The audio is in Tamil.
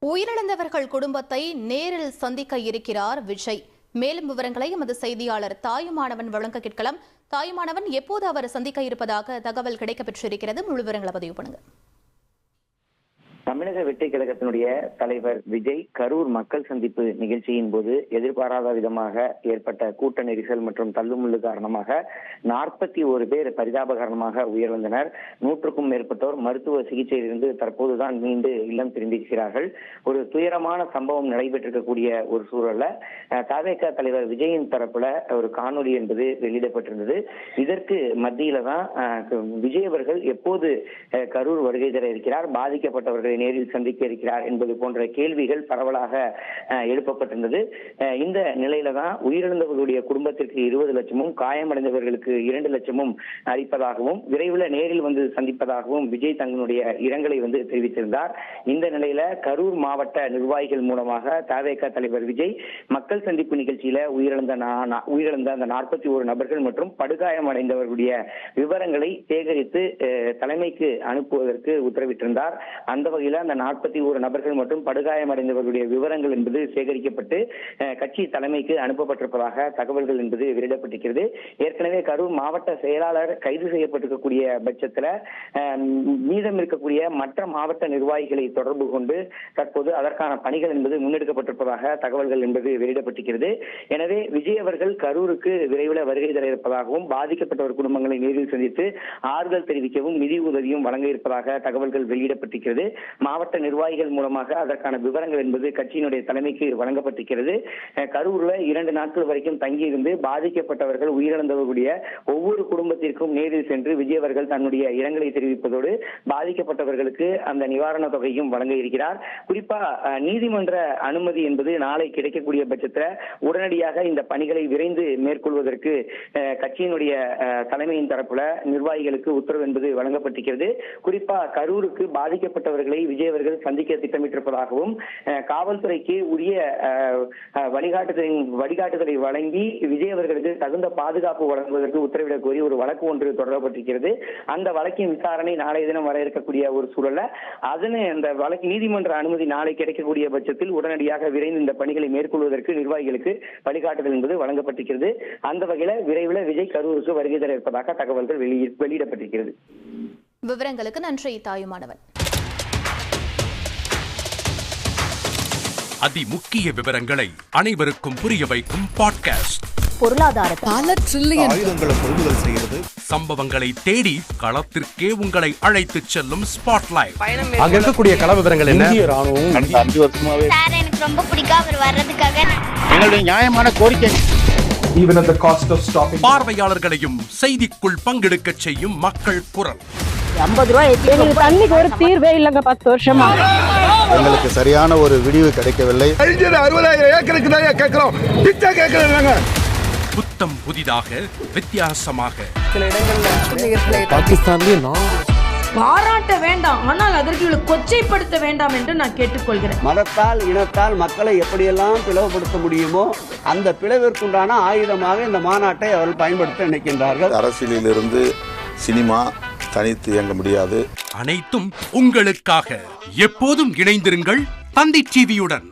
உயிரிழந்தவர்கள் குடும்பத்தை நேரில் சந்திக்க இருக்கிறார் விஜய். மேலும் விவரங்களை எமது செய்தியாளர் தாயுமானவன் வழங்க கேட்கலாம். தாயுமானவன், எப்போது அவர் சந்திக்க இருப்பதாக தகவல் கிடைக்கப்பெற்றிருக்கிறது? முழு விவரங்களை பதிவு பண்ணுங்க. தமிழக வெற்றி கழகத்தினுடைய தலைவர் விஜய் கரூர் மக்கள் சந்திப்பு நிகழ்ச்சியின் போது எதிர்பாராத விதமாக ஏற்பட்ட கூட்ட நெரிசல் மற்றும் தள்ளுமுள்ளு காரணமாக 41 பேர் பரிதாபகரமாக உயிரிழந்தனர். 100க்கும் மேற்பட்டோர் மருத்துவ சிகிச்சையிலிருந்து தற்போதுதான் மீண்டு இல்லம் திரும்பியிருக்கிறார்கள். ஒரு துயரமான சம்பவம் நடைபெற்றிருக்கக்கூடிய ஒரு சூழல்ல தவேக தலைவர் விஜயின் தரப்புல ஒரு காணொலி என்பது வெளியிடப்பட்டிருந்தது. இதற்கு மத்தியில தான் விஜய் அவர்கள் எப்போது கரூர் வருகை தர இருக்கிறார், பாதிக்கப்பட்டவர்களை நேரில் சந்திக்க இருக்கிறார் என்பது போன்ற கேள்விகள் பரவலாக எழுப்பப்பட்டிருந்தது. இந்த நிலையில தான் உயிரிழந்தவர்களுடைய குடும்பத்திற்கு 20 லட்சமும் காயமடைந்தவர்களுக்கு 2 லட்சமும் அளிப்பதாகவும் விரைவில் நேரில் வந்து சந்திப்பதாகவும் விஜய் தங்களுடைய இரங்கலை தெரிவித்திருந்தார். இந்த நிலையில கரூர் மாவட்ட நிர்வாகிகள் மூலமாக தவேக தலைவர் விஜய் மக்கள் சந்திப்பு நிகழ்ச்சியில உயிரிழந்த அந்த 41 நபர்கள் மற்றும் படுகாயமடைந்தவர்களுடைய விவரங்களை சேகரித்து தலைமைக்கு அனுப்புவதற்கு உத்தரவிட்டிருந்தார். அந்த வகையில் அந்த 41 நபர்கள் மற்றும் படுகாயமடைந்தவர்களுடைய விவரங்கள் என்பது சேகரிக்கப்பட்டு கட்சி தலைமைக்கு அனுப்பப்பட்டிருப்பதாக தகவல்கள் என்பது வெளியிடப்பட்டிருக்கிறது. ஏற்கனவே கரூர் மாவட்ட செயலாளர் கைது செய்யப்பட்டிருக்கக்கூடிய பட்சத்தில் மீதம் இருக்கக்கூடிய மற்ற மாவட்ட நிர்வாகிகளை தொடர்பு கொண்டு தற்போது அதற்கான பணிகள் என்பது முன்னெடுக்கப்பட்டிருப்பதாக தகவல்கள் என்பது வெளியிடப்பட்டிருக்கிறது. எனவே விஜய் அவர்கள் கரூருக்கு விரைவில் வருகை தர இருப்பதாகவும் பாதிக்கப்பட்டவர் குடும்பங்களை நேரில் சந்தித்து ஆறுதல் தெரிவிக்கவும் நிதி உதவியும் வழங்க இருப்பதாக தகவல்கள் வெளியிடப்பட்டிருக்கிறது. மாவட்ட நிர்வாகிகள் மூலமாக அதற்கான விவரங்கள் என்பது கட்சியினுடைய தலைமைக்கு வழங்கப்பட்டிருக்கிறது. கரூர்ல 2 நாட்கள் வரைக்கும் தங்கியிருந்து பாதிக்கப்பட்டவர்கள் உயிரிழந்தவர்களுடைய ஒவ்வொரு குடும்பத்திற்கும் நேரில் சென்று விஜய் அவர்கள் தன்னுடைய இரங்கலை தெரிவிப்பதோடு பாதிக்கப்பட்டவர்களுக்கு அந்த நிவாரண தொகையும் வழங்க இருக்கிறார். குறிப்பா நீதிமன்ற அனுமதி என்பது நாளை கிடைக்கக்கூடிய பட்சத்தில் உடனடியாக இந்த பணிகளை விரைந்து மேற்கொள்வதற்கு கட்சியினுடைய தலைமையின் தரப்புல நிர்வாகிகளுக்கு உத்தரவு என்பது வழங்கப்பட்டிருக்கிறது. குறிப்பா கரூருக்கு பாதிக்கப்பட்டவர்களை விஜய் அவர்கள் சந்திக்க திட்டமிட்டிருப்பதாகவும் காவல்துறைக்கு உரிய வழிகாட்டுதலை வழங்கி விஜய் அவர்களுக்கு தகுந்த பாதுகாப்பு வழங்குவதற்கு உத்தரவிடக் கோரி ஒரு வழக்கு ஒன்று தொடரப்பட்டிருக்கிறது. அந்த வழக்கின் விசாரணை நாளைய தினம் வர இருக்கக்கூடிய ஒரு சூழல்ல அந்த வழக்கு நீதிமன்ற அனுமதி நாளை கிடைக்கக்கூடிய பட்சத்தில் உடனடியாக விரைந்து இந்த பணிகளை மேற்கொள்வதற்கு நிர்வாகிகளுக்கு வழிகாட்டுதல் என்பது வழங்கப்பட்டிருக்கிறது. அந்த வகையில் விரைவில் விஜய் கரூருக்கு வருகை தர இருப்பதாக தகவல்கள் வெளியிடப்பட்டிருக்கிறது. விவரங்களுக்கு நன்றி தாயுமானவன். அதிமுக்கிய விவரங்களை அனைவருக்கும் புரிய வைக்கும் பாட்காஸ்ட். பொருளாதாரத்தை பல ட்ரில்லியன் ஆயுதங்களை கொள்முதல் செய்கிறது. சம்பவங்களை தேடி களத்திற்கே உங்களை அழைத்து செல்லும் ஸ்பாட்லைட். அங்க இருக்கக்கூடிய கள விவரங்கள் என்ன? ராணுவம் 5 வருஷமாவே சார் எனக்கு ரொம்ப பிடிக்கும் அவர் வர்றதுக்காக. எங்களுடைய நியாயமான கோரிக்கை. Even at the cost of stopping. பார்வையாளர்களையும் செய்திக்குள் பங்கெடுக்க செய்யும் மக்கள் குரல். 50 ரூபாய் எங்களுக்கு தண்ணிக்கு ஒரு தீர்வே இல்லங்க. 10 வருஷமா எங்களுக்கு சரியான ஒரு விடிவு கிடைக்கவில்லை. 60,000 ஏக்கருக்கு தான் கேட்கிறோம். பிச்சை கேட்கறாங்க. புத்தம் புதிதாக வித்தியாசமாக சில இடங்கள்ல பாகிஸ்தான்லயே பாராட்ட வேண்டாம், ஆனால் அதற்கு இவளை கொச்சைப்படுத்த வேண்டாம் என்று நான் கேட்டுக்கொள்கிறேன். மதத்தால் இனத்தால் மக்களை எப்படியெல்லாம் பிளவுபடுத்த முடியுமோ அந்த பிளவிற்குண்டான ஆயுதமாக இந்த மாநாட்டை அவர்கள் பயன்படுத்த நினைக்கின்றார்கள். அரசியலிலிருந்து சினிமா தனித்து இயங்க முடியாது. அனைத்தும் உங்களுக்காக. எப்போதும் இணைந்திருங்கள் தந்தி டிவியுடன்.